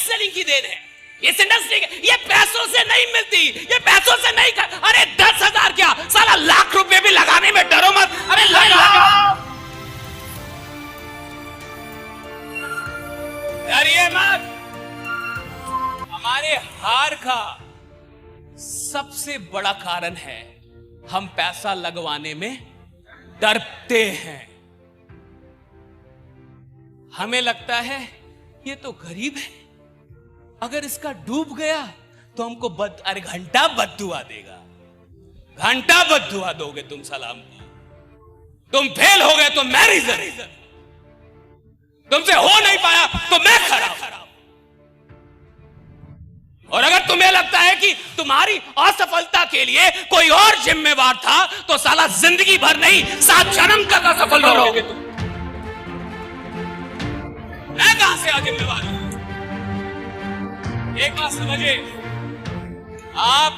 Selling की then है। इस इंडस्ट्री ये पैसों से नहीं मिलती, ये पैसों से नहीं कर। अरे 10,000 क्या साला लाख रुपए भी लगाने में डरो मत। अरे लगाओ, डरिए मत। हमारे हार का सबसे बड़ा कारण है हम पैसा लगवाने में डरते हैं। हमें लगता है ये तो गरीब है, अगर इसका डूब गया तो हमको अरे घंटा बद्दुआ देगा, घंटा बद्दुआ दोगे तुम सलाम को। तुम फेल हो गए तो मैं रीजन, तुमसे हो नहीं पाया तो मैं खराब। और अगर तुम्हें लगता है कि तुम्हारी असफलता के लिए कोई और जिम्मेवार था तो साला जिंदगी भर नहीं 7 जन्म तक असफल रहोगे तुम। मैं कहां से आ जिम्मेवार हूं? एक बात समझिए, आप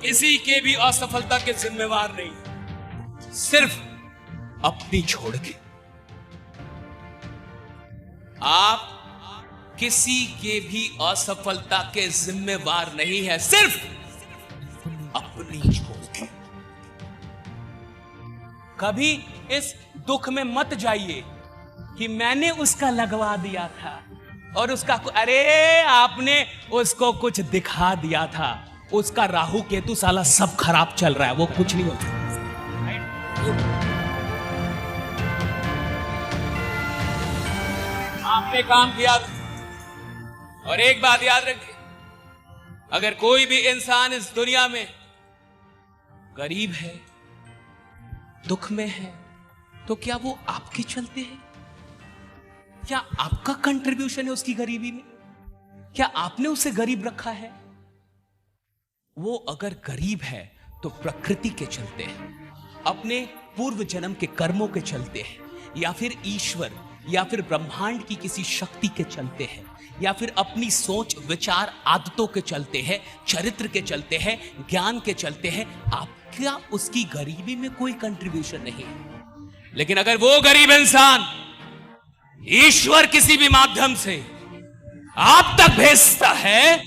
किसी के भी असफलता के जिम्मेवार नहीं, सिर्फ अपनी छोड़ के। आप किसी के भी असफलता के जिम्मेवार नहीं है, सिर्फ अपनी छोड़ के। कभी इस दुख में मत जाइए कि मैंने उसका लगवा दिया था और उसका अरे आपने उसको कुछ दिखा दिया था, उसका राहु केतु साला सब खराब चल रहा है, वो कुछ नहीं होता। आपने काम किया था। और एक बात याद रखिए, अगर कोई भी इंसान इस दुनिया में गरीब है, दुख में है, तो क्या वो आपके चलते हैं? क्या आपका कंट्रीब्यूशन है उसकी गरीबी में? क्या आपने उसे गरीब रखा है? वो अगर गरीब है तो प्रकृति के चलते हैं, अपने पूर्व जन्म के कर्मों के चलते हैं, या फिर ईश्वर या फिर ब्रह्मांड की किसी शक्ति के चलते हैं, या फिर अपनी सोच विचार आदतों के चलते हैं, चरित्र के चलते हैं, ज्ञान के चलते हैं। आपका उसकी गरीबी में कोई कंट्रीब्यूशन नहीं है। लेकिन अगर वो गरीब इंसान ईश्वर किसी भी माध्यम से आप तक भेजता है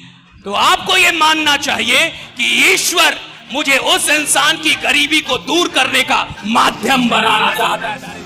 तो आपको यह मानना चाहिए कि ईश्वर मुझे उस इंसान की गरीबी को दूर करने का माध्यम बनाना चाहता है।